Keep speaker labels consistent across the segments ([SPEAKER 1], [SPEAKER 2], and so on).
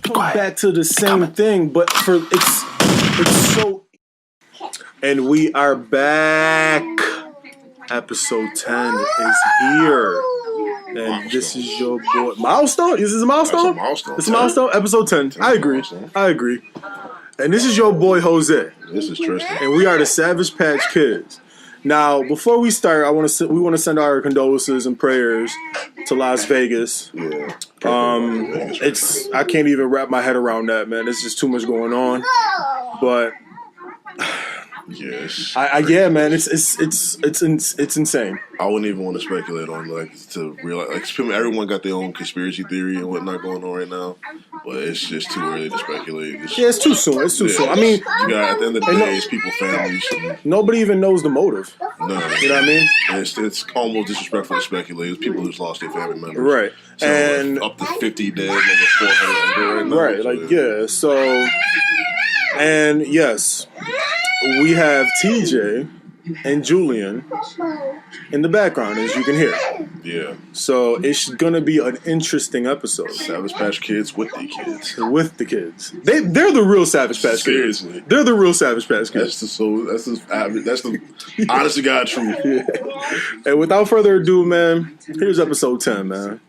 [SPEAKER 1] come back to the same thing, but it's so. And we are back. Episode 10 is here. And this is your boy. Milestone? Is this a milestone? It's a milestone. Episode 10. I agree. And this is your boy Jose.
[SPEAKER 2] This is Tristan.
[SPEAKER 1] And we are the Savage Patch Kids. Now, before we start, we want to send our condolences and prayers to Las Vegas.
[SPEAKER 2] Yeah.
[SPEAKER 1] I can't even wrap my head around that, man. There's just too much going on. But
[SPEAKER 2] yes.
[SPEAKER 1] Yeah, man, it's insane.
[SPEAKER 2] I wouldn't even want to speculate on to realize everyone got their own conspiracy theory and whatnot going on right now, but it's just too early to speculate.
[SPEAKER 1] It's too soon. It's too soon. I mean,
[SPEAKER 2] you got at the end of the day, it's people's families.
[SPEAKER 1] Nobody even knows the motive.
[SPEAKER 2] No,
[SPEAKER 1] you know what I mean?
[SPEAKER 2] It's almost disrespectful to speculate. It's people who's lost their family members,
[SPEAKER 1] right?
[SPEAKER 2] So
[SPEAKER 1] and
[SPEAKER 2] up to 50 dead, over 400 right now.
[SPEAKER 1] Right, so and yes. We have TJ and Julian in the background, as you can hear.
[SPEAKER 2] Yeah.
[SPEAKER 1] So it's gonna be an interesting episode.
[SPEAKER 2] Savage Patch Kids with the kids.
[SPEAKER 1] With the kids. They're the real Savage Patch Kids.
[SPEAKER 2] Seriously.
[SPEAKER 1] They're the real Savage Patch Kids.
[SPEAKER 2] That's the honest to God truth.
[SPEAKER 1] Yeah. And without further ado, man, here's episode 10, man.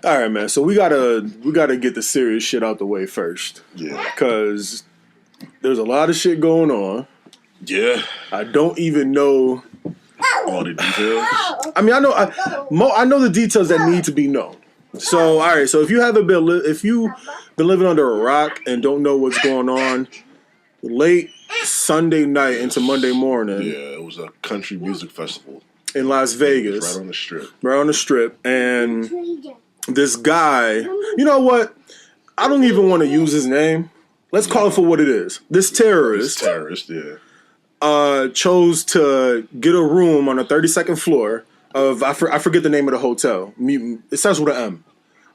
[SPEAKER 1] All right, man. So we gotta get the serious shit out the way first.
[SPEAKER 2] Yeah.
[SPEAKER 1] Because there's a lot of shit going on.
[SPEAKER 2] Yeah.
[SPEAKER 1] I don't even know
[SPEAKER 2] all the details.
[SPEAKER 1] I mean, I know the details that need to be known. So, all right. So if you've been living under a rock and don't know what's going on, late Sunday night into Monday morning.
[SPEAKER 2] Yeah, it was a country music festival
[SPEAKER 1] in Las Vegas,
[SPEAKER 2] right on the strip.
[SPEAKER 1] Right on the strip, and this guy, you know what? I don't even want to use his name. Let's call it for what it is. This terrorist, chose to get a room on the 32nd floor of I forget the name of the hotel. It starts with an M,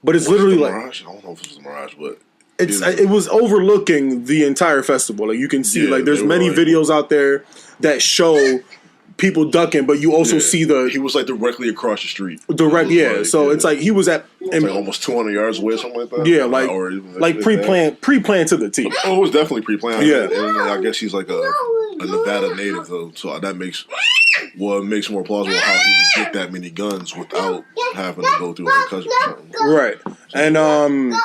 [SPEAKER 1] but it's literally like
[SPEAKER 2] Mirage? I don't know if it's the Mirage, but
[SPEAKER 1] it was overlooking the entire festival. Like you can see, there's many videos out there that show people ducking, but you also see
[SPEAKER 2] he was directly across the street.
[SPEAKER 1] It's like he was at
[SPEAKER 2] almost 200 yards away, something like that.
[SPEAKER 1] Yeah, like pre-planned to the T.
[SPEAKER 2] Oh, it was definitely pre-planned.
[SPEAKER 1] Yeah,
[SPEAKER 2] and I guess he's like a Nevada native though, so that makes more plausible how he would get that many guns without having to go through a cousin or something.
[SPEAKER 1] Right, and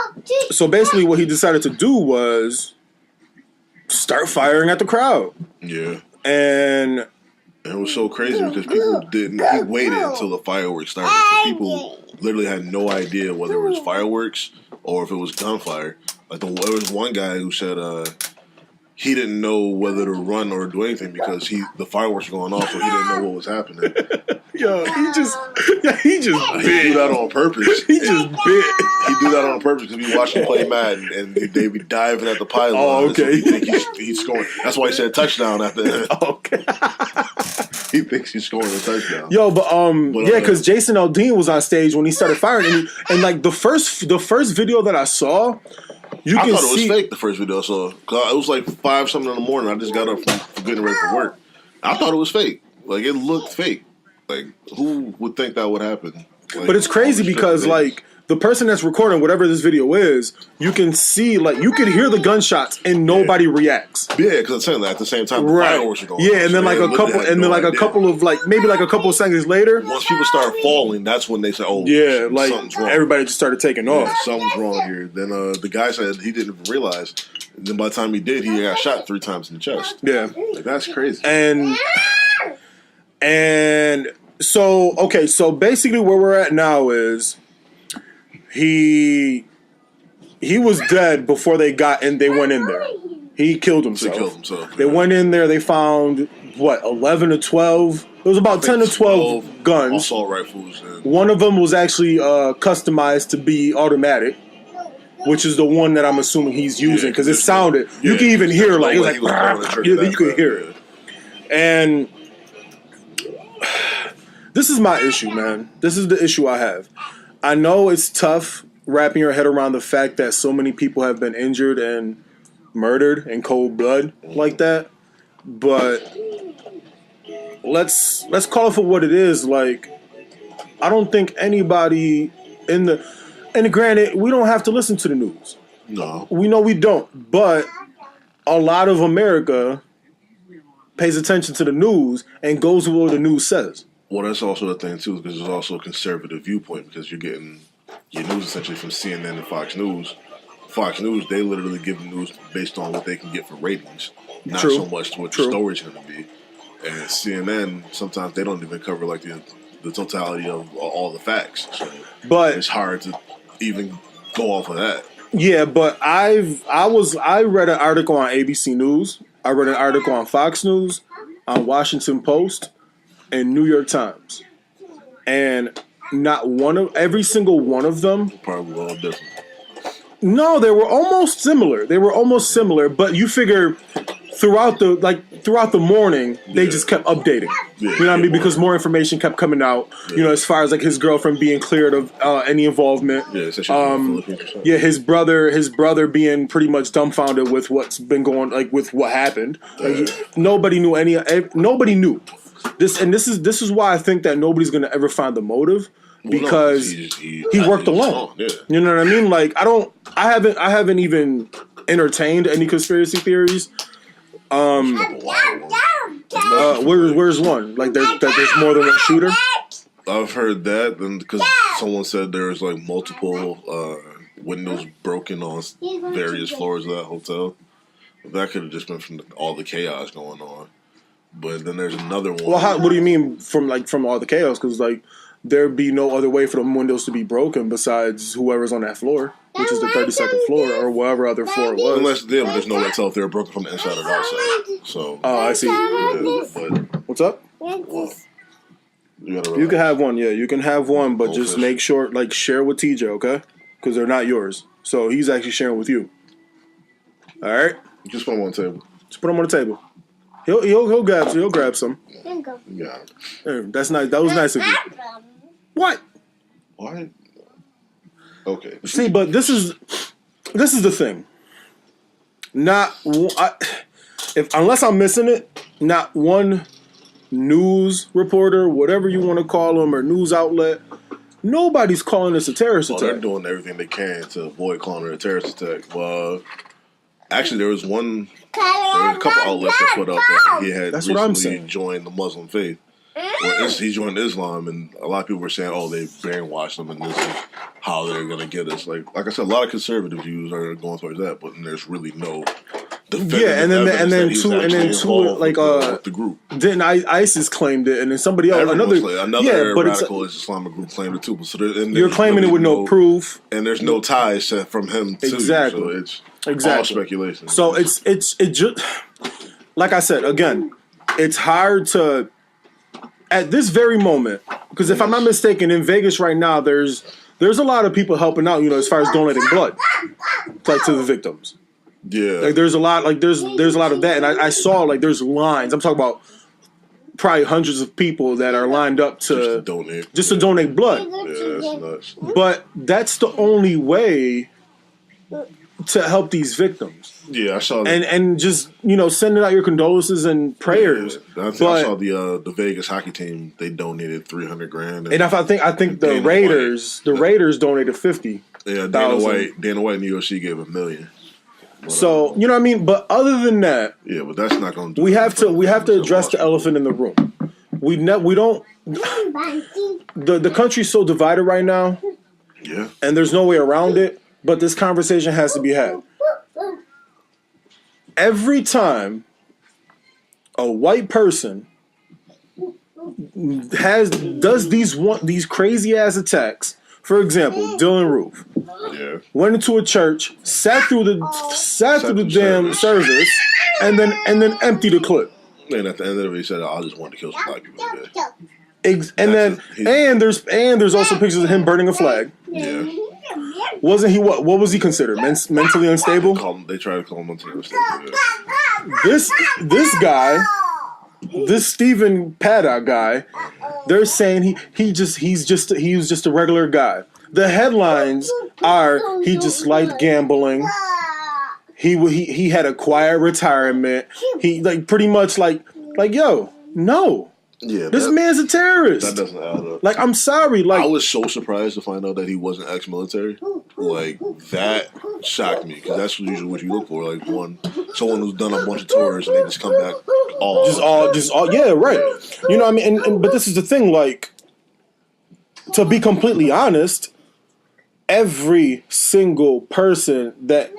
[SPEAKER 1] so basically what he decided to do was start firing at the crowd.
[SPEAKER 2] Yeah,
[SPEAKER 1] and
[SPEAKER 2] it was so crazy because people didn't. He waited until the fireworks started. So people literally had no idea whether it was fireworks or if it was gunfire. There was one guy who said he didn't know whether to run or do anything because the fireworks were going off, so he didn't know what was happening.
[SPEAKER 1] Yo, he just
[SPEAKER 2] He do that on purpose.
[SPEAKER 1] He just bit.
[SPEAKER 2] He do that on purpose because we watched him play Madden and they be diving at the pylon.
[SPEAKER 1] Oh, okay.
[SPEAKER 2] So he think he's scoring. That's why he said touchdown at the end.
[SPEAKER 1] Okay.
[SPEAKER 2] He thinks he's scoring a touchdown.
[SPEAKER 1] Yo, because Jason Aldean was on stage when he started firing, and like the first video that I saw, I thought
[SPEAKER 2] it was fake. The first video I saw, it was like 5 something in the morning. I just got up from getting ready for work. I thought it was fake. Like it looked fake. Like who would think that would happen?
[SPEAKER 1] But it's crazy because the person that's recording whatever this video is, you can see you can hear the gunshots and nobody reacts.
[SPEAKER 2] Yeah, because at the same time the fireworks are going.
[SPEAKER 1] Yeah, and then a couple of seconds later,
[SPEAKER 2] once people start falling, that's when they say, "Oh,
[SPEAKER 1] yeah,"
[SPEAKER 2] something's wrong.
[SPEAKER 1] Everybody just started taking off.
[SPEAKER 2] Something's wrong here. Then the guy said he didn't realize. And then by the time he did, he got shot 3 times in the chest.
[SPEAKER 1] Yeah,
[SPEAKER 2] that's crazy.
[SPEAKER 1] And so basically where we're at now is he was dead before they went in there. He killed himself. They went in there, they found 11 to 12. It was about 10 to 12 guns.
[SPEAKER 2] Assault rifles.
[SPEAKER 1] One of them was actually customized to be automatic, which is the one that I'm assuming he's using because it sounded. You can even hear it was like you could hear it. And this is my issue, man. This is the issue I have. I know it's tough wrapping your head around the fact that so many people have been injured and murdered in cold blood like that, but let's call it for what it is. Like, I don't think anybody in the. And granted, we don't have to listen to the news.
[SPEAKER 2] No.
[SPEAKER 1] We know we don't, but a lot of America pays attention to the news and goes with what the news says.
[SPEAKER 2] Well, that's also the thing too, because there's also a conservative viewpoint because you're getting your news essentially from CNN and Fox News. Fox News, they literally give the news based on what they can get for ratings, not so much what the story's going to be. And CNN, sometimes they don't even cover like the totality of all the facts. So
[SPEAKER 1] but
[SPEAKER 2] it's hard to even go off of that.
[SPEAKER 1] Yeah, but I read an article on ABC News. I read an article on Fox News, on Washington Post, and New York Times. And not every single one of them.
[SPEAKER 2] Probably all different.
[SPEAKER 1] No, they were almost similar. But you figure throughout the morning, they just kept updating. You know what I mean? Because more information kept coming out. You know, as far as like his girlfriend being cleared of any involvement.
[SPEAKER 2] Yeah,
[SPEAKER 1] his brother being pretty much dumbfounded with what's been going, like with what happened. Like, nobody knew this, and this is why I think that nobody's gonna ever find the motive. Because he worked alone.
[SPEAKER 2] Yeah.
[SPEAKER 1] You know what I mean? Like I haven't even entertained any conspiracy theories. Where's one? Like there's more than one shooter?
[SPEAKER 2] I've heard that, and because someone said there's like multiple windows broken on various floors of that hotel. That could have just been from all the chaos going on. But then there's another one.
[SPEAKER 1] Well, what do you mean from all the chaos? Because like there'd be no other way for them windows to be broken besides whoever's on that floor, which is the 32nd floor or whatever other floor it was.
[SPEAKER 2] Unless there's no way to tell if they're broken from the inside or the outside. So.
[SPEAKER 1] Oh, I see.
[SPEAKER 2] But
[SPEAKER 1] what's up?
[SPEAKER 2] Well,
[SPEAKER 1] you can have one. Yeah, you can have one, but just make sure, like, share with TJ, okay? Because they're not yours. So he's actually sharing with you. All right.
[SPEAKER 2] Just put them on the table.
[SPEAKER 1] Just put them on the table. He'll grab some.
[SPEAKER 2] Yeah.
[SPEAKER 1] That's nice. That was nice of you. What?
[SPEAKER 2] Okay.
[SPEAKER 1] See, but this is the thing. Unless I'm missing it, not one news reporter, whatever you want to call them, or news outlet, nobody's calling this a terrorist attack.
[SPEAKER 2] They're doing everything they can to avoid calling it a terrorist attack. Well, actually, there was a couple outlets that put up that he had recently joined the Muslim faith. Well, he joined Islam, and a lot of people were saying, "Oh, they brainwashed him, and this is how they're going to get us." Like I said, a lot of conservative views are going towards that, but there's really no.
[SPEAKER 1] Yeah, and then two, like
[SPEAKER 2] the group.
[SPEAKER 1] Didn't ISIS claimed it, and then somebody else, another
[SPEAKER 2] radical Islamic group claimed it too. But
[SPEAKER 1] you're claiming it with no proof,
[SPEAKER 2] and there's no ties from him too.
[SPEAKER 1] Exactly.
[SPEAKER 2] So it's all speculation.
[SPEAKER 1] So it just like I said again, it's hard to. At this very moment, because if I'm not mistaken, in Vegas right now, there's a lot of people helping out, as far as donating blood, like to the victims.
[SPEAKER 2] Yeah,
[SPEAKER 1] like there's a lot of that, and I saw like there's lines. I'm talking about probably hundreds of people that are lined up to donate blood.
[SPEAKER 2] Yeah, that's nuts.
[SPEAKER 1] But that's the only way to help these victims.
[SPEAKER 2] Yeah, I saw that.
[SPEAKER 1] And just, sending out your condolences and prayers.
[SPEAKER 2] Yeah, I saw the Vegas hockey team, they donated $300,000.
[SPEAKER 1] And I think the Raiders donated $50,000.
[SPEAKER 2] Yeah, Dana White and the UFC gave $1 million.
[SPEAKER 1] So, you know what I mean? But other than that,
[SPEAKER 2] yeah, but that's not going to do
[SPEAKER 1] we have to address the elephant in the room. We don't the country's so divided right now.
[SPEAKER 2] Yeah.
[SPEAKER 1] And there's no way around it, but this conversation has to be had. Every time a white person does these crazy ass attacks, for example, Dylan Roof went into a church, sat through the damn service, and then emptied a clip.
[SPEAKER 2] And at the end of it, he said, "I just wanted to kill some black people
[SPEAKER 1] today." And there's also pictures of him burning a flag.
[SPEAKER 2] Yeah.
[SPEAKER 1] Wasn't he what was he considered? Mentally unstable?
[SPEAKER 2] They tried to call him mentally unstable. Yeah.
[SPEAKER 1] This guy, this Stephen Paddock guy, they're saying he was just a regular guy. The headlines are he just liked gambling. He had a quiet retirement. He like pretty much like yo, no.
[SPEAKER 2] Yeah,
[SPEAKER 1] this man's a terrorist.
[SPEAKER 2] That doesn't add up.
[SPEAKER 1] Like, I'm sorry. Like,
[SPEAKER 2] I was so surprised to find out that he wasn't ex-military. Like, that shocked me because that's usually what you look for. Like, someone who's done a bunch of tours and they just come back
[SPEAKER 1] yeah, right. You know what I mean? But this is the thing. Like, to be completely honest, every single person that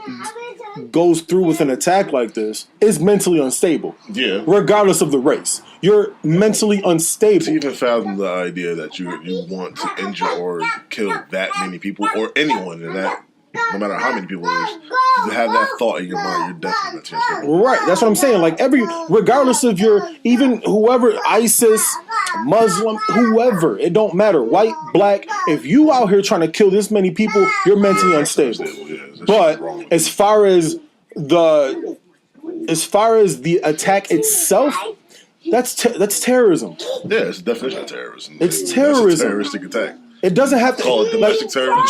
[SPEAKER 1] goes through with an attack like this is mentally unstable.
[SPEAKER 2] Yeah.
[SPEAKER 1] Regardless of the race. You're mentally unstable.
[SPEAKER 2] To even fathom the idea that you want to injure or kill that many people or anyone in that, no matter how many people it is, to have that thought in your mind, you're definitely unstable.
[SPEAKER 1] Right, that's what I'm saying. Like, regardless of even whoever, ISIS, Muslim, whoever, it don't matter, white, black, if you out here trying to kill this many people, you're mentally unstable. But as far as the attack itself, that's terrorism.
[SPEAKER 2] Yeah, it's the definition of terrorism.
[SPEAKER 1] It's terrorism.
[SPEAKER 2] It's a terroristic attack.
[SPEAKER 1] It doesn't have to
[SPEAKER 2] call it domestic terrorism.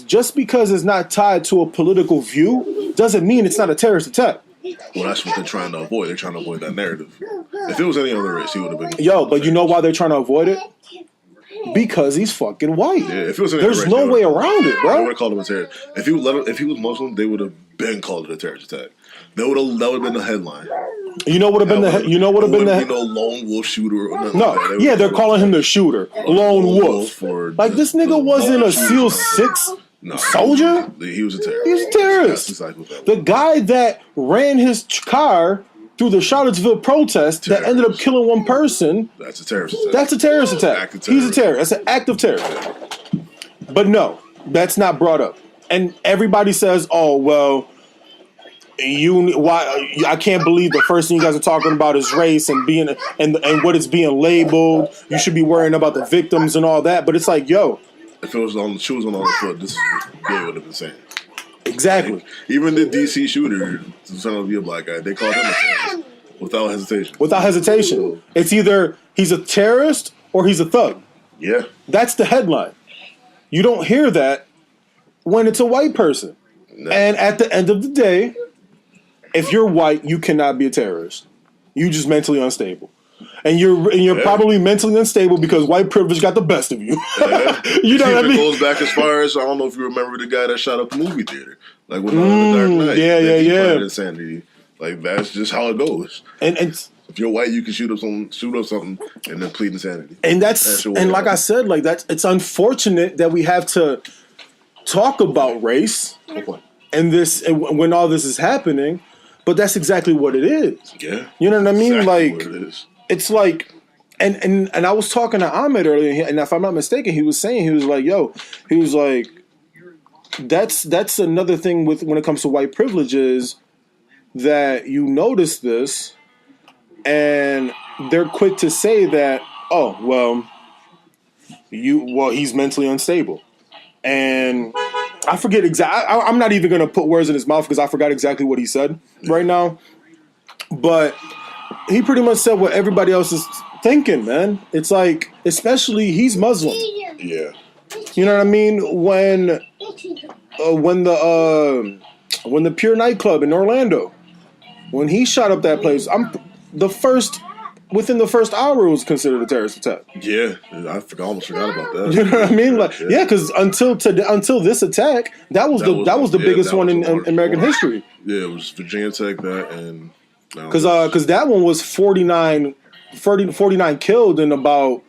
[SPEAKER 1] Just because it's not tied to a political view doesn't mean it's not a terrorist attack.
[SPEAKER 2] Well, that's what they're trying to avoid. They're trying to avoid that narrative. If it was any other race, he would have been.
[SPEAKER 1] Yo, but you know why they're trying to avoid it? Because he's fucking white.
[SPEAKER 2] Yeah, if it was any
[SPEAKER 1] there's
[SPEAKER 2] other race,
[SPEAKER 1] no way around it, bro.
[SPEAKER 2] They would have called him a terrorist. If he was Muslim, they would have been called it a terrorist attack. That would have been the headline.
[SPEAKER 1] You know what would have been the? You know what would have been the?
[SPEAKER 2] No lone wolf shooter. Or nothing
[SPEAKER 1] no,
[SPEAKER 2] like
[SPEAKER 1] yeah, they're calling him the shooter, lone wolf. Like this nigga wasn't a SEAL 6 soldier.
[SPEAKER 2] He was a terrorist.
[SPEAKER 1] He was a terrorist. The guy that ran his car through the Charlottesville protest that ended up killing one person.
[SPEAKER 2] That's a terrorist attack.
[SPEAKER 1] That's a terrorist attack. He's a terrorist. That's an act of terrorism. But no, that's not brought up. And everybody says, "Oh well, I can't believe the first thing you guys are talking about is race and being and what it's being labeled. You should be worrying about the victims and all that." But it's like, yo,
[SPEAKER 2] if it was on the shoes on the foot, this is what they would have been saying.
[SPEAKER 1] Exactly.
[SPEAKER 2] Like, even the DC shooter, son of a black guy, they called him a terrorist without hesitation.
[SPEAKER 1] Without hesitation, it's either he's a terrorist or he's a thug.
[SPEAKER 2] Yeah,
[SPEAKER 1] that's the headline. You don't hear that when it's a white person. No. And at the end of the day, if you're white, you cannot be a terrorist. You just mentally unstable. And you're probably mentally unstable because white privilege got the best of you.
[SPEAKER 2] Yeah.
[SPEAKER 1] You know what I mean?
[SPEAKER 2] It goes back as far as, I don't know if you remember the guy that shot up the movie theater. Like with The Dark Knight.
[SPEAKER 1] Yeah.
[SPEAKER 2] Insanity. Like that's just how it goes.
[SPEAKER 1] And
[SPEAKER 2] if you're white, you can shoot up something and then plead insanity.
[SPEAKER 1] And like I said, like it's unfortunate that we have to talk about race and when all this is happening, but that's exactly what it is.
[SPEAKER 2] Yeah.
[SPEAKER 1] You know what I mean?
[SPEAKER 2] Exactly
[SPEAKER 1] like
[SPEAKER 2] what it is.
[SPEAKER 1] It's like, and I was talking to Ahmed earlier, and if I'm not mistaken, he was like, that's another thing when it comes to white privilege is that you notice this, and they're quick to say that, oh, well, he's mentally unstable, and I forget exactly. I'm not even going to put words in his mouth because I forgot exactly what he said right now, but he pretty much said what everybody else is thinking, man. It's like, especially he's Muslim.
[SPEAKER 2] Yeah.
[SPEAKER 1] You know what I mean? When the Pure nightclub in Orlando, when he shot up that place, within the first hour it was considered a terrorist attack.
[SPEAKER 2] Yeah, I almost forgot about that.
[SPEAKER 1] You know what I mean? Like, yeah, because until this attack, that was the biggest one in American history.
[SPEAKER 2] Yeah, it was Virginia Tech and.
[SPEAKER 1] Because that one was 49 killed and about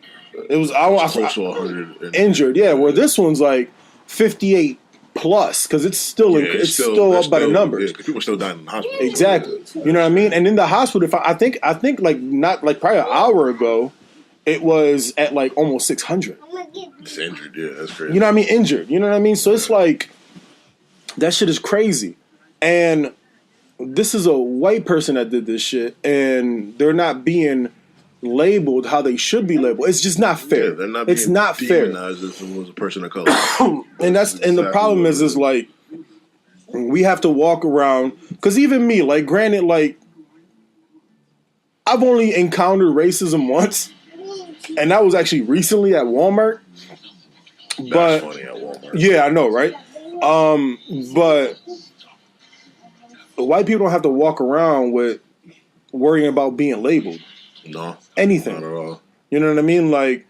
[SPEAKER 2] close to 100
[SPEAKER 1] injured. Yeah, where this one's like 58 plus because it's still up by the numbers.
[SPEAKER 2] Yeah, people are still dying in the hospital.
[SPEAKER 1] Exactly. You know what I mean? And in the hospital, I think like not like probably an hour ago, it was at like almost 600.
[SPEAKER 2] It's injured. Yeah, that's crazy.
[SPEAKER 1] You know what I mean? Injured. You know what I mean? So it's like that shit is crazy, and this is a white person that did this shit, and they're not being labeled how they should be labeled. It's just not fair.
[SPEAKER 2] Yeah, they're not
[SPEAKER 1] it's not fair.
[SPEAKER 2] If it was a person of color.
[SPEAKER 1] And the problem is like we have to walk around because even me, like, granted, like I've only encountered racism once, and that was actually recently at Walmart.
[SPEAKER 2] That's funny at Walmart.
[SPEAKER 1] Yeah, I know, right? But white people don't have to walk around with worrying about being labeled.
[SPEAKER 2] No.
[SPEAKER 1] Anything.
[SPEAKER 2] Not at all.
[SPEAKER 1] You know what I mean? Like,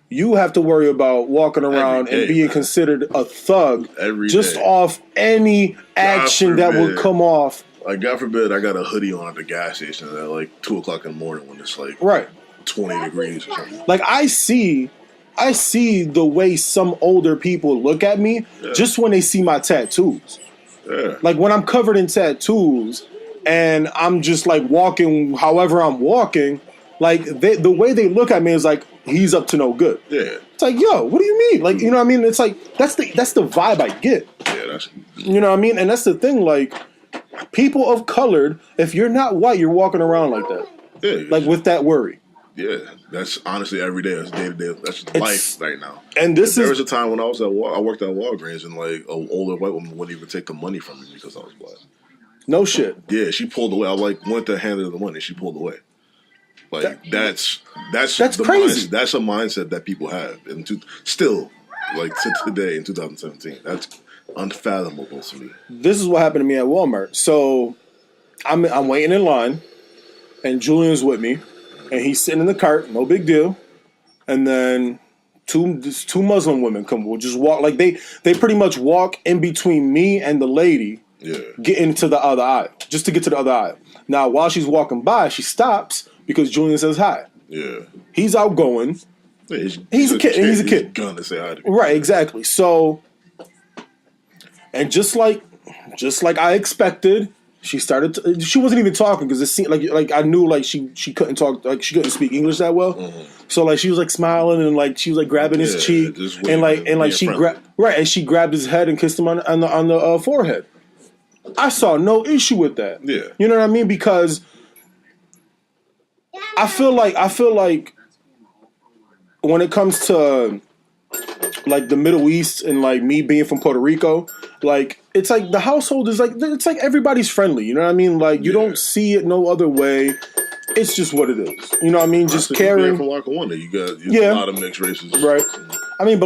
[SPEAKER 1] you have to worry about walking around and being considered a thug just off any action that would come off.
[SPEAKER 2] Like, God forbid I got a hoodie on at the gas station at like 2 o'clock in the morning when it's like 20 degrees or something.
[SPEAKER 1] Like, I see the way some older people look at me just when they see my tattoos.
[SPEAKER 2] Yeah.
[SPEAKER 1] Like, when I'm covered in tattoos and I'm just like walking however I'm walking, like the way they look at me is like, he's up to no good.
[SPEAKER 2] Yeah.
[SPEAKER 1] It's like, yo, what do you mean? Like, you know what I mean? It's like, that's the vibe I get.
[SPEAKER 2] Yeah, that's...
[SPEAKER 1] You know what I mean? And that's the thing, like, people of color, if you're not white, you're walking around like that.
[SPEAKER 2] Yeah.
[SPEAKER 1] Like, with that worry.
[SPEAKER 2] Yeah, that's honestly every day. That's day to day. That's life right now.
[SPEAKER 1] And
[SPEAKER 2] there was a time when I was I worked at Walgreens, and like an older white woman wouldn't even take the money from me because I was black.
[SPEAKER 1] No shit.
[SPEAKER 2] Yeah, she pulled away. I like went to hand her the money. She pulled away. Like that's
[SPEAKER 1] crazy.
[SPEAKER 2] That's a mindset that people have, and still, like to today in 2017, that's unfathomable to me.
[SPEAKER 1] This is what happened to me at Walmart. So I'm waiting in line, and Julian's with me, and he's sitting in the cart, no big deal. And then two Muslim women come, will just walk, like they pretty much walk in between me and the lady, get into the other aisle, just to get to the other aisle. Now, while she's walking by, she stops because Julian says hi. Yeah. He's outgoing. Yeah, he's a kid. He's a kid.
[SPEAKER 2] Gonna say hi to me.
[SPEAKER 1] Right, exactly. So, and just like I expected, she started. She wasn't even talking because it seemed like I knew like she couldn't talk, like she couldn't speak English that well. Mm-hmm. So like she was like smiling and like she was like grabbing his cheek and like she grabbed and she grabbed his head and kissed him on the forehead. I saw no issue with that. Yeah, you know what I mean? Because I feel like when it comes to like the Middle East and like me being from Puerto Rico, like it's like the household is like, it's like everybody's friendly. You know what I mean? Like you don't see it no other way. It's just what it is. You know what I mean? Just caring.
[SPEAKER 2] From Lackawanna, you got a lot of mixed races,
[SPEAKER 1] right? I mean,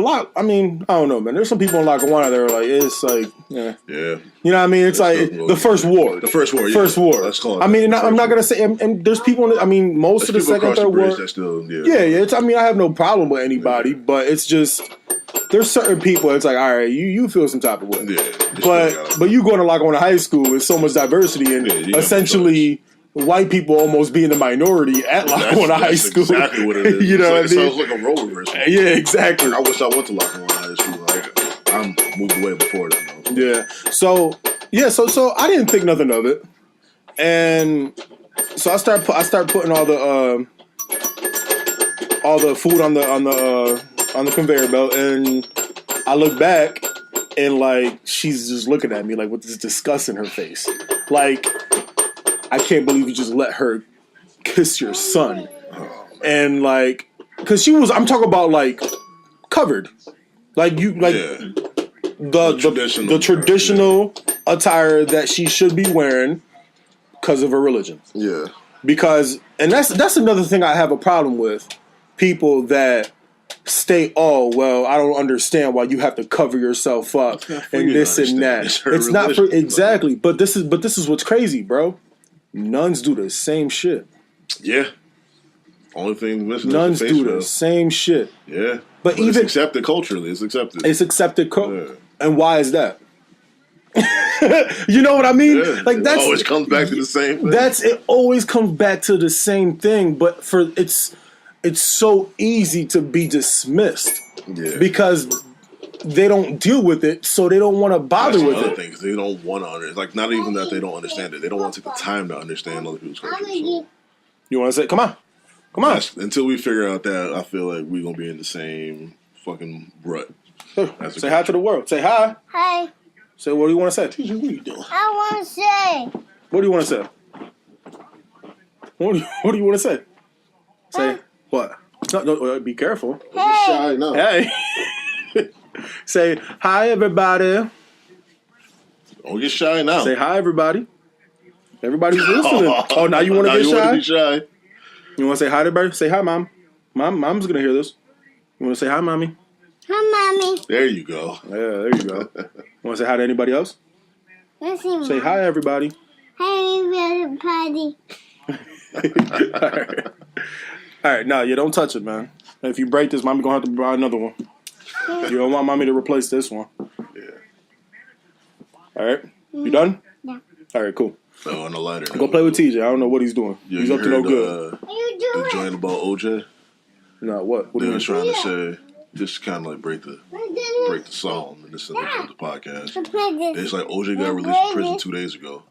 [SPEAKER 1] I don't know, man. There's some people in Lackawanna that are like, it's like, yeah. You know what I mean? It's like the first ward.
[SPEAKER 2] The first ward.
[SPEAKER 1] First ward. Let's call it. I mean, I'm not gonna say. And there's people. Most of the second, third ward. It's, I mean, I have no problem with anybody, but it's just there's certain people. It's like, all right, you feel some type of way. Yeah. But you going to Lackawanna High School with so much diversity and essentially white people almost being the minority at Lackawanna High School.
[SPEAKER 2] Exactly what it is.
[SPEAKER 1] You know what I mean?
[SPEAKER 2] It sounds like a role reversal.
[SPEAKER 1] Yeah, exactly.
[SPEAKER 2] I wish I went to Lackawanna High School. Like, I'm moved away before that. Though.
[SPEAKER 1] Yeah. So I didn't think nothing of it, and so I start putting all the food on the conveyor belt, and I look back, and like she's just looking at me like with this disgust in her face, like, I can't believe you just let her kiss your son. And like, cause I'm talking about like covered. Like you, like the traditional attire that she should be wearing because of her religion. Yeah. Because, and that's another thing I have a problem with. People that state, oh, well, I don't understand why you have to cover yourself up and this and that. It's not for, exactly. But this is what's crazy, bro. Nuns do the same shit.
[SPEAKER 2] Yeah. Only thing missing
[SPEAKER 1] nuns do the same shit.
[SPEAKER 2] Yeah.
[SPEAKER 1] But even
[SPEAKER 2] it's accepted culturally. It's accepted.
[SPEAKER 1] It's accepted. And why is that? You know what I mean?
[SPEAKER 2] Yeah. Like it always comes back to the same thing.
[SPEAKER 1] It always comes back to the same thing. But it's so easy to be dismissed. Yeah. Because they don't deal with it, so they don't want to bother with it.
[SPEAKER 2] Things they don't want to understand. Like, not even that they don't understand it. They don't want to take the time to understand other people's culture. So.
[SPEAKER 1] You want to say, come on.
[SPEAKER 2] Until we figure out that, I feel like we're going to be in the same fucking rut.
[SPEAKER 1] Say hi to the world. Say hi.
[SPEAKER 3] Hi.
[SPEAKER 1] Say, what do you want to say?
[SPEAKER 2] What are you doing?
[SPEAKER 3] I want to say.
[SPEAKER 1] What do you want to say? What do you want to say? Say, what? No, be careful.
[SPEAKER 3] Hey. I'm
[SPEAKER 2] shy now.
[SPEAKER 1] Hey. Say, hi, everybody.
[SPEAKER 2] Don't get shy now.
[SPEAKER 1] Say, hi, everybody. Everybody's listening. Oh, now you want to get shy?
[SPEAKER 2] Be shy?
[SPEAKER 1] You want to say hi to everybody? Say hi, Mom. Mom's going to hear this. You want to say hi, Mommy?
[SPEAKER 3] Hi, Mommy.
[SPEAKER 2] There you go.
[SPEAKER 1] Yeah, there you go. Want to say hi to anybody else?
[SPEAKER 3] Yes,
[SPEAKER 1] say hi, everybody.
[SPEAKER 3] Hi, everybody.
[SPEAKER 1] All right, nah, you don't touch it, man. If you break this, mommy gonna have to buy another one. You don't want mommy to replace this one.
[SPEAKER 2] Yeah.
[SPEAKER 1] All right, you done?
[SPEAKER 3] Yeah.
[SPEAKER 1] All right, cool.
[SPEAKER 2] Oh, on the lighter.
[SPEAKER 1] Go play with TJ. I don't know what he's doing.
[SPEAKER 2] Yeah,
[SPEAKER 1] He's
[SPEAKER 2] you
[SPEAKER 1] up to no
[SPEAKER 2] heard,
[SPEAKER 1] good.
[SPEAKER 2] The joint about OJ.
[SPEAKER 1] No, what? What
[SPEAKER 2] They
[SPEAKER 1] do
[SPEAKER 2] were
[SPEAKER 1] you
[SPEAKER 2] trying to say, just kind of like break the song and this and that of the podcast. It's like OJ got released from prison 2 days ago,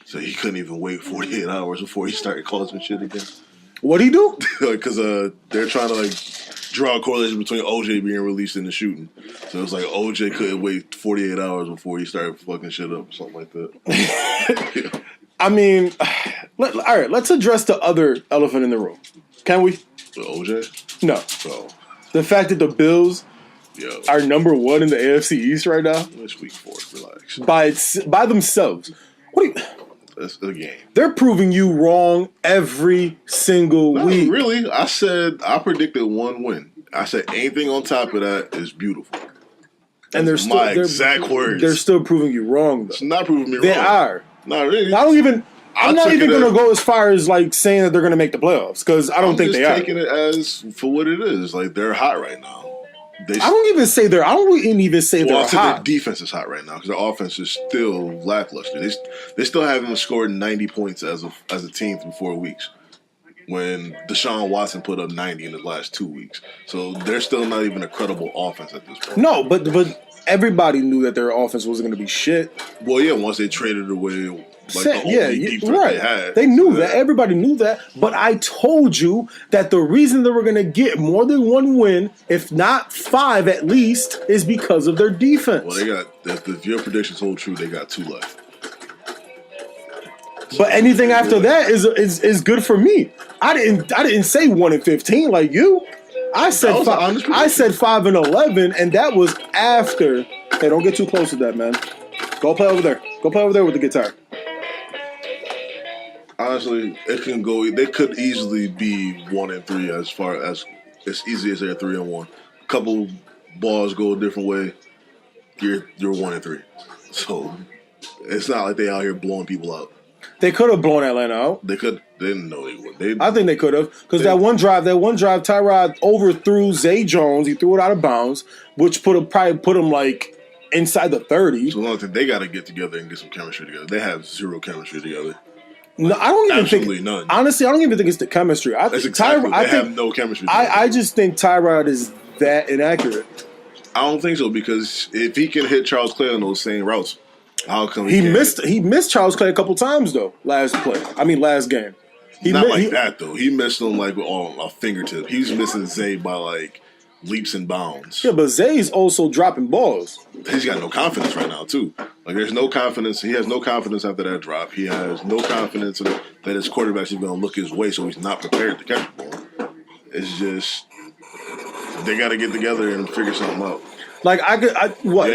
[SPEAKER 2] so he couldn't even wait 48 hours before he started causing shit again.
[SPEAKER 1] What'd he do?
[SPEAKER 2] Because they're trying to like draw a correlation between OJ being released and the shooting. So it's like OJ couldn't wait 48 hours before he started fucking shit up or something like that.
[SPEAKER 1] I mean, all right, let's address the other elephant in the room. Can we?
[SPEAKER 2] The OJ?
[SPEAKER 1] No.
[SPEAKER 2] Oh,
[SPEAKER 1] The fact that the Bills
[SPEAKER 2] yo.
[SPEAKER 1] are number one in the AFC East right now
[SPEAKER 2] It's week 4. Relax.
[SPEAKER 1] by themselves. What do you...
[SPEAKER 2] That's the game.
[SPEAKER 1] They're proving you wrong every single
[SPEAKER 2] No,
[SPEAKER 1] week.
[SPEAKER 2] really, I predicted 1 win. I said anything on top of that is beautiful.
[SPEAKER 1] And they're still
[SPEAKER 2] exact words.
[SPEAKER 1] They're still proving you wrong, though.
[SPEAKER 2] It's not proving me
[SPEAKER 1] They
[SPEAKER 2] wrong.
[SPEAKER 1] are.
[SPEAKER 2] Not really.
[SPEAKER 1] I'm not even going to go as far as like saying that they're going to make the playoffs because I don't think they are.
[SPEAKER 2] I'm just taking it as for what it is. Like they're hot right now.
[SPEAKER 1] I don't even say they're
[SPEAKER 2] Their
[SPEAKER 1] hot.
[SPEAKER 2] defense is hot right now because their offense is still lackluster. They still haven't scored 90 points as a team through 4 weeks. When Deshaun Watson put up 90 in the last 2 weeks, so they're still not even a credible offense at this point.
[SPEAKER 1] No, but everybody knew that their offense wasn't going to be shit.
[SPEAKER 2] Well, yeah, once they traded away. Like the only defense
[SPEAKER 1] right.
[SPEAKER 2] they had.
[SPEAKER 1] They knew that. Everybody knew that. But I told you that the reason they were going to get more than 1 win, if not 5 at least, is because of their defense.
[SPEAKER 2] Well, they got, if your predictions hold true, they got 2 left.
[SPEAKER 1] But anything after that is good for me. I didn't say 1-15 like you. I said 5-11, and that was after. Hey, don't get too close to that, man. Go play over there. Go play over there with the guitar.
[SPEAKER 2] Honestly, it can go. They could easily be 1-3 as far as easy as they're 3-1. A couple balls go a different way, you're 1-3. So it's not like they out here blowing people out.
[SPEAKER 1] They could have blown Atlanta out.
[SPEAKER 2] They could. They didn't know they would.
[SPEAKER 1] I think they could have because that one drive, Tyrod overthrew Zay Jones. He threw it out of bounds, which probably put him like inside the 30.
[SPEAKER 2] So long thing they got to get together and get some chemistry together. They have 0 chemistry together.
[SPEAKER 1] No, I don't even
[SPEAKER 2] Absolutely
[SPEAKER 1] think.
[SPEAKER 2] None.
[SPEAKER 1] Honestly, I don't even think it's the chemistry.
[SPEAKER 2] That's exactly. They have no chemistry.
[SPEAKER 1] I just think Tyrod is that inaccurate.
[SPEAKER 2] I don't think so because if he can hit Charles Clay on those same routes, how come
[SPEAKER 1] he missed Charles Clay a couple times though last game.
[SPEAKER 2] Not like that though. He missed him like on a fingertip. He was missing Zay by like leaps and bounds.
[SPEAKER 1] Yeah, but Zay's also dropping balls.
[SPEAKER 2] He's got no confidence right now too. Like there's no confidence. He has no confidence after that drop. He has no confidence that his quarterback's even going to look his way, so he's not prepared to catch the ball. It's just they got to get together and figure something out.
[SPEAKER 1] Like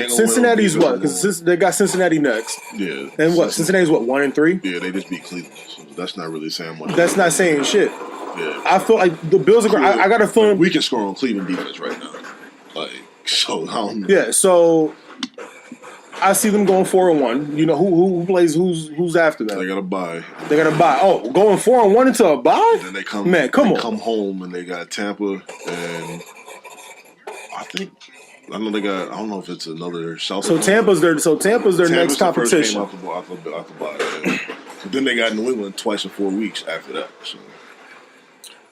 [SPEAKER 1] Cincinnati's what? Because they got Cincinnati next.
[SPEAKER 2] Yeah.
[SPEAKER 1] And what? Cincinnati's what? 1-3.
[SPEAKER 2] Yeah, they just beat Cleveland. So that's not really saying much.
[SPEAKER 1] That's not saying shit.
[SPEAKER 2] Yeah.
[SPEAKER 1] I feel like the Bills are. I got a feeling
[SPEAKER 2] we can score on Cleveland defense right now. Like so. I don't know.
[SPEAKER 1] Yeah. So I see them going 4-1. You know who plays? Who's after that?
[SPEAKER 2] They got to bye.
[SPEAKER 1] They got to bye. Oh, going 4-1 into a bye?
[SPEAKER 2] And then they come.
[SPEAKER 1] Man, come on.
[SPEAKER 2] Come home and they got Tampa and I know they got. I don't know if it's another South.
[SPEAKER 1] So Tampa's their next competition.
[SPEAKER 2] Came off the bye. Yeah. But then they got New England twice in 4 weeks after that. So.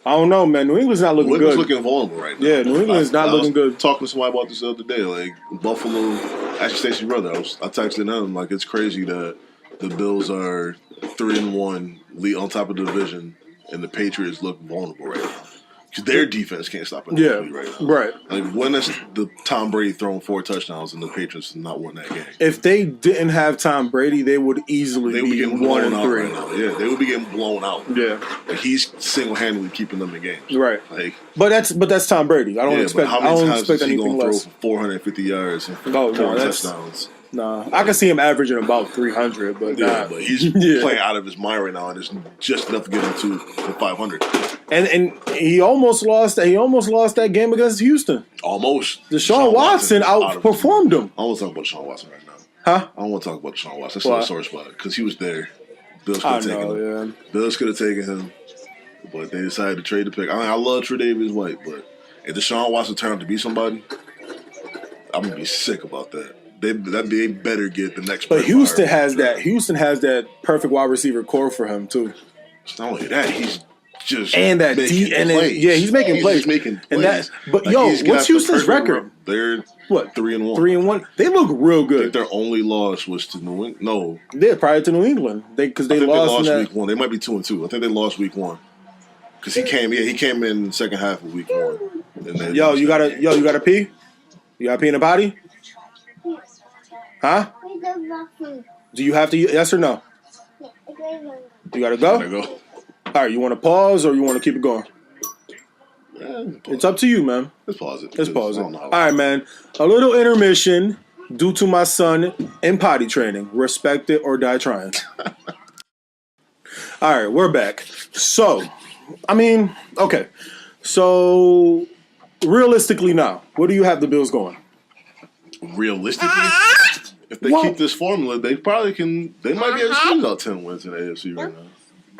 [SPEAKER 1] I don't know, man. New England's not looking good.
[SPEAKER 2] New England's looking vulnerable right now.
[SPEAKER 1] Yeah, New England's not looking good.
[SPEAKER 2] I was talking to somebody about this the other day. Like Buffalo, actually Stacey's brother. I texted him like it's crazy that the Bills are 3-1, lead on top of the division, and the Patriots look vulnerable right now. Because their defense can't stop anybody right now.
[SPEAKER 1] Right.
[SPEAKER 2] Like when is the Tom Brady throwing 4 touchdowns and the Patriots not won that game?
[SPEAKER 1] If they didn't have Tom Brady, they would easily be
[SPEAKER 2] getting blown out
[SPEAKER 1] 1-3.
[SPEAKER 2] right now. Yeah, they would be getting blown out.
[SPEAKER 1] Yeah.
[SPEAKER 2] Like he's single-handedly keeping them in games.
[SPEAKER 1] Right.
[SPEAKER 2] Like,
[SPEAKER 1] but that's Tom Brady. I don't expect anything less.
[SPEAKER 2] Throw for 450 yards and 4 touchdowns?
[SPEAKER 1] Nah, I can see him averaging about 300, but
[SPEAKER 2] but he's playing out of his mind right now, and it's just enough to get him to 500.
[SPEAKER 1] And he almost lost that game against Houston.
[SPEAKER 2] Almost.
[SPEAKER 1] Deshaun Watson outperformed him.
[SPEAKER 2] I don't want to talk about Deshaun Watson right now.
[SPEAKER 1] Huh?
[SPEAKER 2] I don't want to talk about Deshaun Watson. That's not a sore spot because he was there Bills could
[SPEAKER 1] I
[SPEAKER 2] have taken
[SPEAKER 1] know,
[SPEAKER 2] him.
[SPEAKER 1] yeah.
[SPEAKER 2] Bills could have taken him, but they decided to trade the pick. I mean, I love Tre'Davious White, but if Deshaun Watson turned out to be somebody, I'm gonna be sick about that. They better get the next.
[SPEAKER 1] But Houston has that. Houston has that perfect wide receiver core for him too.
[SPEAKER 2] It's not only that, he's just
[SPEAKER 1] and that
[SPEAKER 2] making
[SPEAKER 1] and
[SPEAKER 2] plays.
[SPEAKER 1] yeah, he's making plays.
[SPEAKER 2] Just making plays.
[SPEAKER 1] And that, but
[SPEAKER 2] like,
[SPEAKER 1] what's Houston's record?
[SPEAKER 2] They're
[SPEAKER 1] what
[SPEAKER 2] 3-1.
[SPEAKER 1] 3-1. They look real
[SPEAKER 2] I
[SPEAKER 1] good.
[SPEAKER 2] think their only loss was to New England. No,
[SPEAKER 1] yeah, prior to New England, they lost
[SPEAKER 2] week 1. They might be 2-2. I think they lost week 1 because he came in the second half of week 1. And then
[SPEAKER 1] you gotta pee. You gotta pee in the body. Huh? Do you have to? Yes or no? You gotta go.
[SPEAKER 2] Go.
[SPEAKER 1] All right. You want to pause or you want to keep it going? It's up to you, man.
[SPEAKER 2] Let's pause it.
[SPEAKER 1] Let's pause it. All right, man. A little intermission due to my son in potty training. Respect it or die trying. All right, we're back. So, I mean, okay. So, realistically now, what do you have the Bills going?
[SPEAKER 2] Realistically, if they keep this formula, they probably can. They might be able to squeeze out 10 wins in the AFC right now.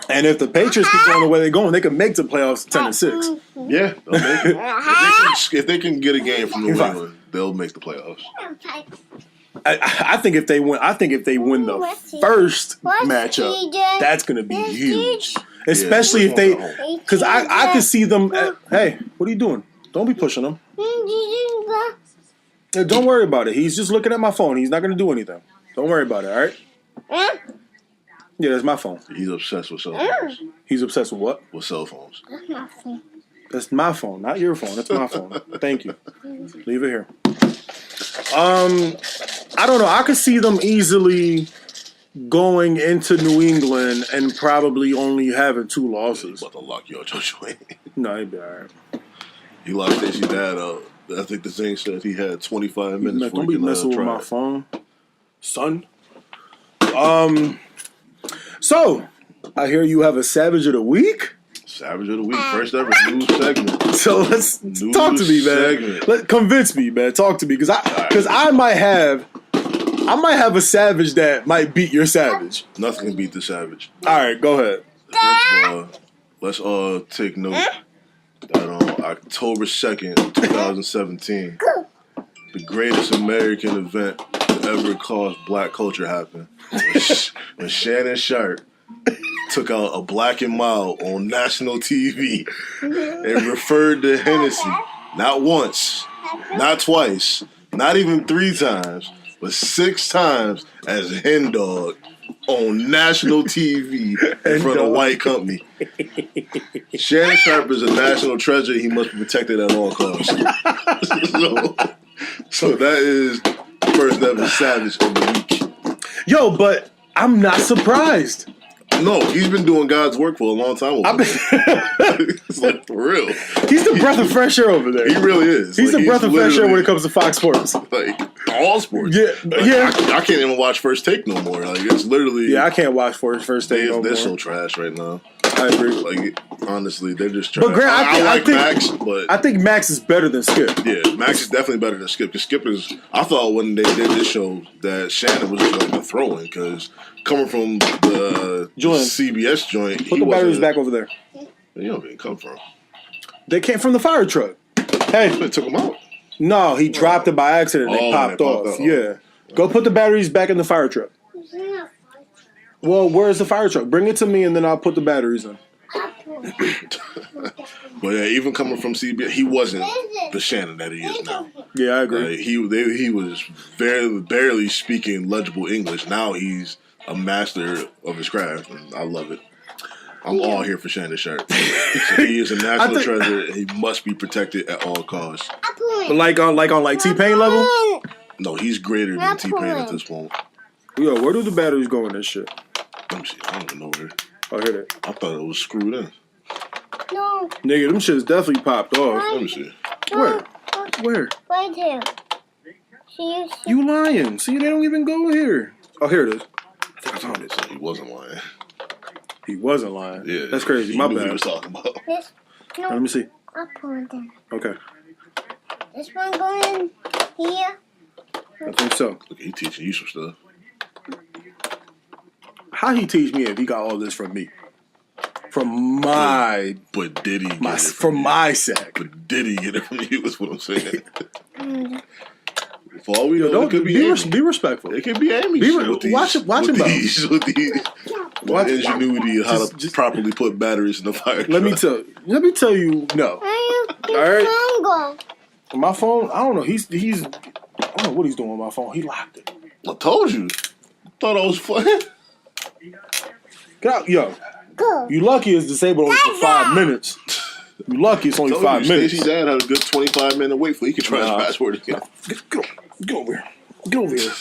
[SPEAKER 1] And if the Patriots keep going the way they're going, they can make the playoffs 10-6.
[SPEAKER 2] Yeah, they'll make it. If they can get a game from New England, they'll make the playoffs.
[SPEAKER 1] I think if they win, the first matchup, that's going to be huge. Especially if they, because I could see them. Hey, what are you doing? Don't be pushing them. Don't worry about it. He's just looking at my phone. He's not going to do anything. Don't worry about it. All right. Yeah, that's my phone.
[SPEAKER 2] He's obsessed with cell phones.
[SPEAKER 1] He's obsessed with what?
[SPEAKER 2] With cell phones.
[SPEAKER 1] That's my phone, not your phone. That's my phone. Thank you. Leave it here. I don't know. I could see them easily going into New England and probably only having 2 losses.
[SPEAKER 2] He's about to lock you out, Joshua.
[SPEAKER 1] No, he'd be all right.
[SPEAKER 2] He locked Stacey's dad out. I think the thing said he had 25 minutes.
[SPEAKER 1] Don't be messing with my phone, son. So, I hear you have a Savage of the Week?
[SPEAKER 2] Savage of the Week. First ever news segment.
[SPEAKER 1] So let's talk to me, man. Convince me, man. Talk to me. Because I might have a Savage that might beat your Savage.
[SPEAKER 2] Nothing can beat the Savage.
[SPEAKER 1] All right, go ahead.
[SPEAKER 2] Let's all take note that on October 2nd, 2017, the greatest American event to ever cause black culture happen when Shannon Sharp took out a Black and Mild on national TV and referred to Hennessy not once, not twice, not even 3 times, but 6 times as Hen Dog on national TV in front of a white company. Shannon Sharp is a national treasure. He must be protected at all costs. so that is first ever Savage of the Week.
[SPEAKER 1] Yo, but I'm not surprised.
[SPEAKER 2] No, he's been doing God's work for a long time over there. It's like, for real.
[SPEAKER 1] He's the breath of fresh air over there.
[SPEAKER 2] He really is.
[SPEAKER 1] He's the breath of fresh air when it comes to Fox Sports.
[SPEAKER 2] Like, all sports.
[SPEAKER 1] Yeah, yeah.
[SPEAKER 2] I can't even watch First Take no more. Like, it's literally...
[SPEAKER 1] Yeah, I can't watch First Take no more.
[SPEAKER 2] They're so trash right now.
[SPEAKER 1] I agree.
[SPEAKER 2] Like, honestly, they're just trash.
[SPEAKER 1] But Grant, I think
[SPEAKER 2] Max, but...
[SPEAKER 1] I think Max is better than Skip.
[SPEAKER 2] Yeah, Max is definitely better than Skip. Because Skip is... I thought when they did this show that Shannon was just like a throw-in. Because coming from the CBS joint...
[SPEAKER 1] Put the batteries back over there.
[SPEAKER 2] You know where they come from.
[SPEAKER 1] They came from the fire truck. Hey.
[SPEAKER 2] They took them out.
[SPEAKER 1] No, he dropped it by accident. They popped off. Yeah. Go put the batteries back in the fire truck. Well, where's the fire truck? Bring it to me and then I'll put the batteries in.
[SPEAKER 2] But yeah, even coming from CBS, he wasn't the Shannon that he is now.
[SPEAKER 1] Yeah, I agree.
[SPEAKER 2] He was barely speaking legible English. Now he's a master of his craft, and I love it. I'm all here for Shannon Sharp. He is a national treasure, and he must be protected at all costs.
[SPEAKER 1] Like on T-Pain level?
[SPEAKER 2] No, he's greater than T-Pain at this point.
[SPEAKER 1] Yo, where do the batteries go in this shit?
[SPEAKER 2] Let me see. I don't even know where.
[SPEAKER 1] Oh, here they.
[SPEAKER 2] I thought it was screwed in.
[SPEAKER 3] No.
[SPEAKER 1] Nigga, them shits definitely popped off.
[SPEAKER 2] Let me see.
[SPEAKER 1] Where? Where?
[SPEAKER 3] Right here. See?
[SPEAKER 1] You lying. See, they don't even go here. Oh, here it is.
[SPEAKER 2] I think I found it. So he wasn't lying.
[SPEAKER 1] He wasn't lying.
[SPEAKER 2] Yeah.
[SPEAKER 1] That's crazy. My bad.
[SPEAKER 2] What he was talking about.
[SPEAKER 3] This? No.
[SPEAKER 1] Let me see.
[SPEAKER 3] I'll pull it in.
[SPEAKER 1] Okay.
[SPEAKER 3] This one going here.
[SPEAKER 1] I think so.
[SPEAKER 2] Look, he teaching you some stuff.
[SPEAKER 1] How he teach me if he got all this from me? From my
[SPEAKER 2] But did he get it
[SPEAKER 1] from
[SPEAKER 2] you?
[SPEAKER 1] my sack.
[SPEAKER 2] But did he get it from you? Is what I'm saying. For all we know,
[SPEAKER 1] Don't
[SPEAKER 2] it could be
[SPEAKER 1] be respectful.
[SPEAKER 2] It could be Amy.
[SPEAKER 1] Watch him
[SPEAKER 2] with ingenuity of how to
[SPEAKER 1] just-
[SPEAKER 2] properly put batteries in the fire.
[SPEAKER 1] Let me tell you. No,
[SPEAKER 3] All
[SPEAKER 1] right. My phone. I don't know. He's. I don't know what he's doing with my phone. He locked it.
[SPEAKER 2] I told you. Thought I was fun.
[SPEAKER 1] Get out, yo.
[SPEAKER 3] Go.
[SPEAKER 1] You lucky it's disabled only for 5 minutes. You lucky it's only 5 minutes.
[SPEAKER 2] Stacey's dad had a good 25-minute wait for he could try his password again.
[SPEAKER 1] Get over here. Get over here.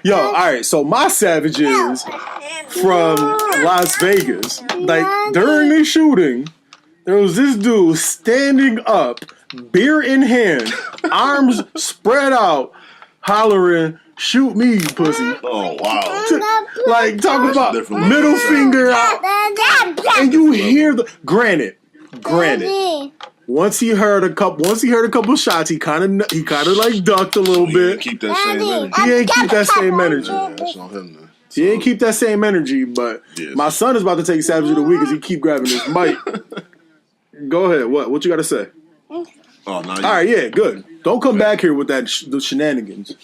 [SPEAKER 1] Yo, all right. So my savages from Las Vegas, like during the shooting, there was this dude standing up, beer in hand, arms spread out, hollering, "Shoot me, you pussy!"
[SPEAKER 2] Oh wow!
[SPEAKER 1] Like talking about
[SPEAKER 2] Definitely
[SPEAKER 1] middle finger out, and you hear the granted. Once he heard a couple shots, he kind of like ducked a little bit.
[SPEAKER 2] Keep that same energy.
[SPEAKER 1] He ain't keep that same energy.
[SPEAKER 2] Yeah, that's on him then.
[SPEAKER 1] He ain't keep that same energy. But
[SPEAKER 2] Yes.
[SPEAKER 1] my son is about to take Savage of the Week as he keep grabbing his mic. Go ahead. What you got to say?
[SPEAKER 2] Oh no!
[SPEAKER 1] All right, yeah, good. Don't come back here with that the shenanigans.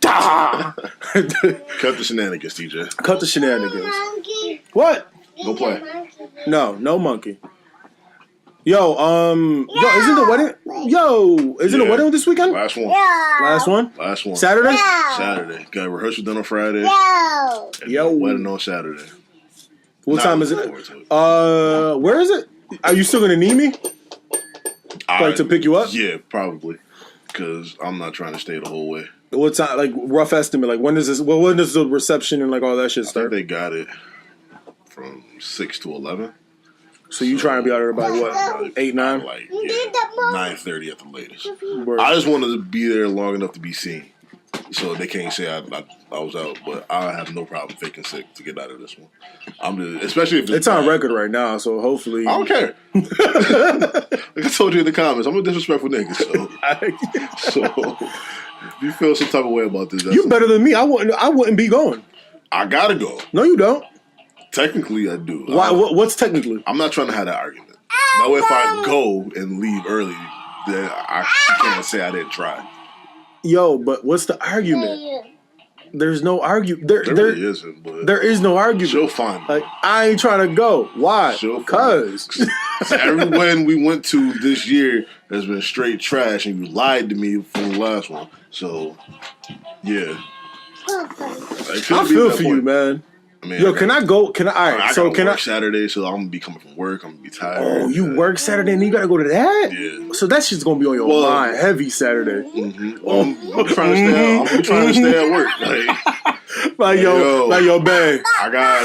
[SPEAKER 2] Cut the shenanigans, TJ.
[SPEAKER 1] Cut the shenanigans. What?
[SPEAKER 2] Go play.
[SPEAKER 1] No monkey. Yo, isn't the wedding? Isn't the wedding this weekend?
[SPEAKER 2] Last one.
[SPEAKER 1] Last one?
[SPEAKER 2] Last one.
[SPEAKER 1] Saturday?
[SPEAKER 2] Saturday. Got rehearsal done on Friday. And
[SPEAKER 1] Yo.
[SPEAKER 2] wedding on Saturday.
[SPEAKER 1] What
[SPEAKER 2] Not
[SPEAKER 1] time is
[SPEAKER 2] looking
[SPEAKER 1] it?
[SPEAKER 2] forward to it.
[SPEAKER 1] Where is it? Are you still gonna need me? Like to pick you up?
[SPEAKER 2] Yeah, probably. Because I'm not trying to stay the whole way.
[SPEAKER 1] What time? Like rough estimate? Like when does this? Well, when does the reception and like all that shit
[SPEAKER 2] I think
[SPEAKER 1] start?
[SPEAKER 2] they got it from 6 to 11.
[SPEAKER 1] So you trying to be out there by what? 8, 9?
[SPEAKER 2] Like, yeah, 9:30 at the latest. I just wanted to be there long enough to be seen. So they can't say I was out, but I have no problem faking sick to get out of this one. I'm just, especially if
[SPEAKER 1] It's on record right now, so hopefully.
[SPEAKER 2] I don't care. Like I told you in the comments, I'm a disrespectful nigga. So if you feel some type of way about this,
[SPEAKER 1] You better than me. I wouldn't be going.
[SPEAKER 2] I gotta go.
[SPEAKER 1] No, you don't.
[SPEAKER 2] Technically, I do.
[SPEAKER 1] Why? What's technically?
[SPEAKER 2] I'm not trying to have that argument. That way, if I go and leave early, then I can't say I didn't try.
[SPEAKER 1] Yo, but what's the argument? There's no argument. There
[SPEAKER 2] really isn't, but
[SPEAKER 1] there is no argument.
[SPEAKER 2] she'll find me.
[SPEAKER 1] Like I ain't trying to go. Why? Because
[SPEAKER 2] everyone we went to this year has been straight trash, and you lied to me from the last one. So, yeah.
[SPEAKER 1] I feel for you, man.
[SPEAKER 2] I mean,
[SPEAKER 1] Yo, can I go? Can I? All right.
[SPEAKER 2] I
[SPEAKER 1] So
[SPEAKER 2] gotta
[SPEAKER 1] can
[SPEAKER 2] work
[SPEAKER 1] I?
[SPEAKER 2] Saturday, so I'm gonna be coming from work. I'm gonna be tired.
[SPEAKER 1] Oh, you work Saturday and you gotta go to that?
[SPEAKER 2] Yeah.
[SPEAKER 1] So that shit's gonna be on your mind heavy Saturday.
[SPEAKER 2] Mm-hmm. Well, I'm trying to stay. I'm trying to stay at work.
[SPEAKER 1] Like yo, babe.
[SPEAKER 2] I got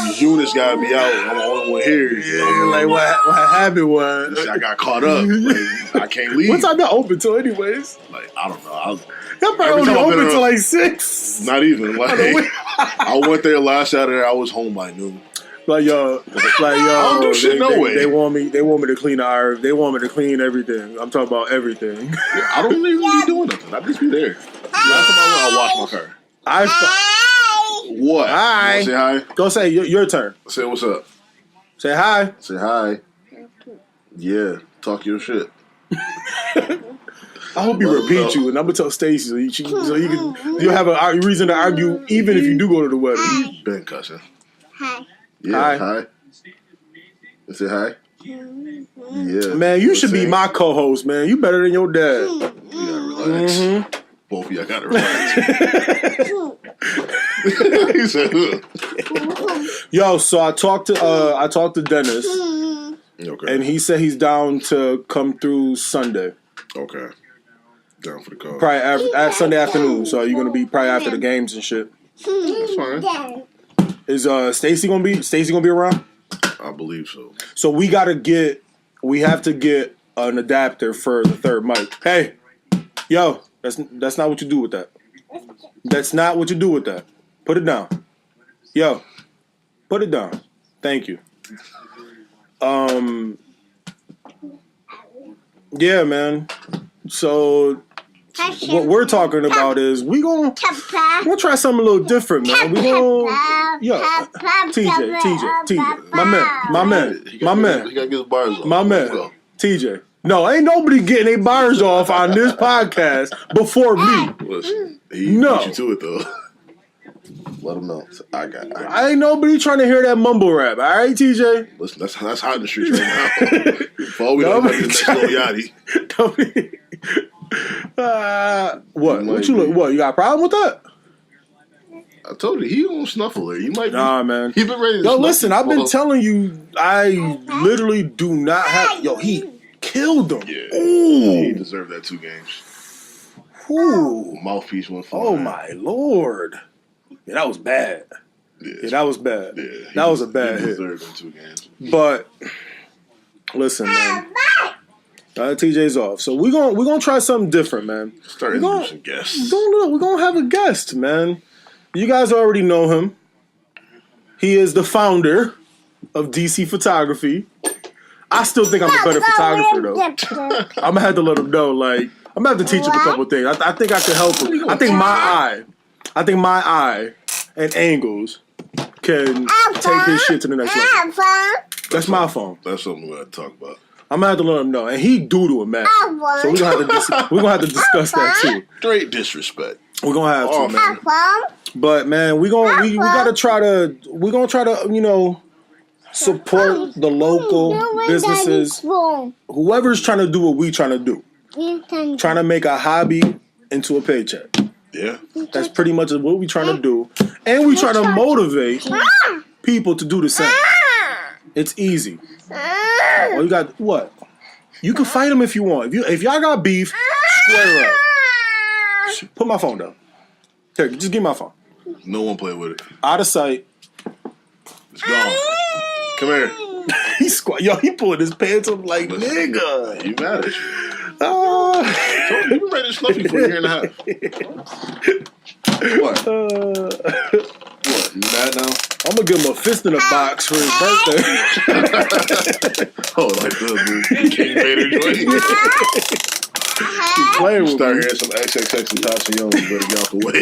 [SPEAKER 2] these units got to be out. I'm the only one here.
[SPEAKER 1] Yeah, like what happened was
[SPEAKER 2] I got caught up. Like, I can't leave.
[SPEAKER 1] what time that open till anyways?
[SPEAKER 2] Like I don't know.
[SPEAKER 1] That probably only open till like 6.
[SPEAKER 2] Not even. Like I went there last Saturday. I was home by noon.
[SPEAKER 1] Like yo,
[SPEAKER 2] I don't do shit no way.
[SPEAKER 1] They want me to clean our. They want me to clean everything. I'm talking about everything.
[SPEAKER 2] I don't even be doing nothing. I just be there. Last time I went, I washed my car. What?
[SPEAKER 1] Hi.
[SPEAKER 2] You wanna say hi?
[SPEAKER 1] Go say your turn.
[SPEAKER 2] Say what's up.
[SPEAKER 1] Say hi.
[SPEAKER 2] Say hi. Yeah. Talk your shit.
[SPEAKER 1] I hope you repeat you, and I'm gonna tell Stacey you'll have a reason to argue even if you do go to the wedding.
[SPEAKER 2] Ben cussing.
[SPEAKER 3] Hi.
[SPEAKER 2] Yeah.
[SPEAKER 1] Hi.
[SPEAKER 2] Hi. You say hi. Yeah.
[SPEAKER 1] Man, you should be my co-host, man. You better than your dad.
[SPEAKER 2] You gotta relax.
[SPEAKER 1] Mm-hmm.
[SPEAKER 2] Both of y'all gotta relax. He said, "Ugh."
[SPEAKER 1] Yo, so I talked to Dennis,
[SPEAKER 2] Okay.
[SPEAKER 1] and he said he's down to come through Sunday,
[SPEAKER 2] Okay. Down for the call.
[SPEAKER 1] probably Sunday afternoon. So you're gonna be probably after the games and shit.
[SPEAKER 2] That's fine.
[SPEAKER 1] Is Stacey gonna be around?
[SPEAKER 2] I believe so.
[SPEAKER 1] So we have to get an adapter for the third mic. Hey, yo, that's not what you do with that. That's not what you do with that. Put it down. Yo, put it down. Thank you. Yeah, man. So what we're talking about is we're gonna try something a little different, man. We gonna TJ, my man,
[SPEAKER 2] He gotta get his bars off.
[SPEAKER 1] my
[SPEAKER 2] Let's
[SPEAKER 1] man,
[SPEAKER 2] go.
[SPEAKER 1] TJ. No, ain't nobody getting their bars off on this podcast before me.
[SPEAKER 2] Listen, he
[SPEAKER 1] No.
[SPEAKER 2] beat you to it though. Let him know.
[SPEAKER 1] I ain't nobody trying to hear that mumble rap. All right, TJ.
[SPEAKER 2] Listen, that's hot in the streets right now. For all we know,
[SPEAKER 1] Nobody
[SPEAKER 2] next Lil Yachty.
[SPEAKER 1] What? What you look? What? You got a problem with that?
[SPEAKER 2] I told you he don't snuffle it. He might.
[SPEAKER 1] Nah, man.
[SPEAKER 2] He been ready. To
[SPEAKER 1] Yo,
[SPEAKER 2] snuffle
[SPEAKER 1] listen. I've been
[SPEAKER 2] Well,
[SPEAKER 1] telling you. I literally do not have. Yo, he killed him.
[SPEAKER 2] Yeah,
[SPEAKER 1] Ooh.
[SPEAKER 2] he deserved that 2 games.
[SPEAKER 1] Ooh.
[SPEAKER 2] Mouthpiece went flying.
[SPEAKER 1] Oh my lord. Yeah, that was bad. Yeah, that was bad.
[SPEAKER 2] Yeah,
[SPEAKER 1] that was a bad
[SPEAKER 2] he
[SPEAKER 1] hit.
[SPEAKER 2] deserved them 2 games.
[SPEAKER 1] But listen, man. TJ's off, so we're gonna try something different, man.
[SPEAKER 2] Start introducing guests.
[SPEAKER 1] We're gonna have a guest, man. You guys already know him. He is the founder of DC Photography. I still think I'm a better photographer, though. I'm gonna have to let him know. Like, I'm gonna have to teach him a couple things. I think I can help him. I think my eye and angles can take his shit to the next level. That's my phone.
[SPEAKER 2] That's something we gotta talk about.
[SPEAKER 1] I'm gonna have to let him know, and he doodle a man. So we're gonna have to discuss that too.
[SPEAKER 2] Straight disrespect.
[SPEAKER 1] We're gonna have to, man. But man, we gotta try to support the local businesses. Whoever's trying to do what we trying to do, trying to make a hobby into a paycheck.
[SPEAKER 2] Yeah.
[SPEAKER 1] That's pretty much what we trying to do, and we try to motivate people to do the same. It's easy. Oh, you got what? You can fight them if you want. If y'all got beef, square up. Put my phone down. Here, just give me my phone.
[SPEAKER 2] No one play with it.
[SPEAKER 1] Out of sight.
[SPEAKER 2] It's gone. Come here.
[SPEAKER 1] He pulling his pants up like, nigga.
[SPEAKER 2] You mad at you. You've been ready to snuff you for a year and a half. What? What? You mad now?
[SPEAKER 1] I'm gonna give him a fist in a box for his birthday.
[SPEAKER 2] Oh, like the King Vader joint.
[SPEAKER 1] Playing with
[SPEAKER 2] Start
[SPEAKER 1] me.
[SPEAKER 2] hearing some XXX and Tasha you better get out the way.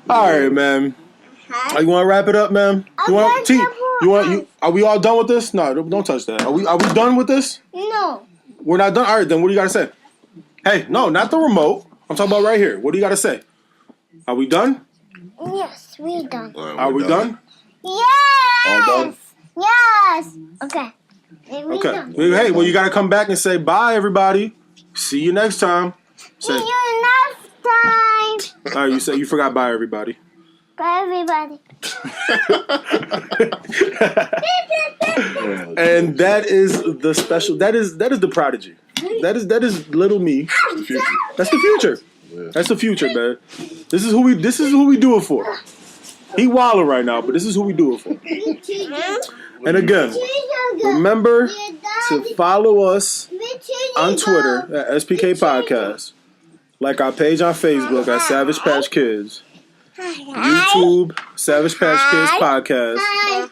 [SPEAKER 1] All right, man. You want to wrap it up, man? Are we all done with this? No, don't touch that. Are we done with this?
[SPEAKER 3] No.
[SPEAKER 1] We're not done. All right, then what do you got to say? Hey, no, not the remote. I'm talking about right here. What do you got to say? Are we done?
[SPEAKER 3] Yes, we're done.
[SPEAKER 2] Right,
[SPEAKER 1] Are we done?
[SPEAKER 3] Yes.
[SPEAKER 2] All done?
[SPEAKER 3] Yes. Okay. We're
[SPEAKER 1] Okay.
[SPEAKER 3] done.
[SPEAKER 1] Hey, well, you got to come back and say bye, everybody. See you next time. Say.
[SPEAKER 3] See you next time.
[SPEAKER 1] All right, you forgot bye, everybody.
[SPEAKER 3] Bye, everybody.
[SPEAKER 1] And that is the special. That is the prodigy. That is little me.
[SPEAKER 2] The future.
[SPEAKER 1] That's the future.
[SPEAKER 2] Yeah.
[SPEAKER 1] That's the future, man. This is who we do it for. He wilding right now, but this is who we do it for. And again, remember to follow us on Twitter at SPK Podcast, like our page on Facebook at Savage Patch Kids, YouTube Savage Patch Kids Podcast,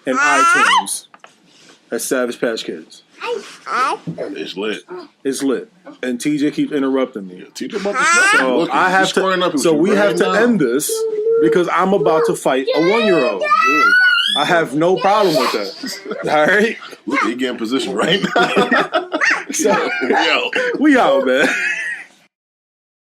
[SPEAKER 1] and iTunes at Savage Patch Kids.
[SPEAKER 2] It's lit.
[SPEAKER 1] It's lit, and TJ keeps interrupting me.
[SPEAKER 2] Teach about the snuff.
[SPEAKER 1] So
[SPEAKER 2] Look,
[SPEAKER 1] I
[SPEAKER 2] he's
[SPEAKER 1] have
[SPEAKER 2] squaring up
[SPEAKER 1] to.
[SPEAKER 2] with
[SPEAKER 1] So
[SPEAKER 2] you
[SPEAKER 1] we
[SPEAKER 2] right
[SPEAKER 1] have to
[SPEAKER 2] now.
[SPEAKER 1] end this because I'm about to fight a 1-year-old. I have no problem with that. All right.
[SPEAKER 2] Look, he getting position right now.
[SPEAKER 1] So
[SPEAKER 2] Yo.
[SPEAKER 1] we out, man.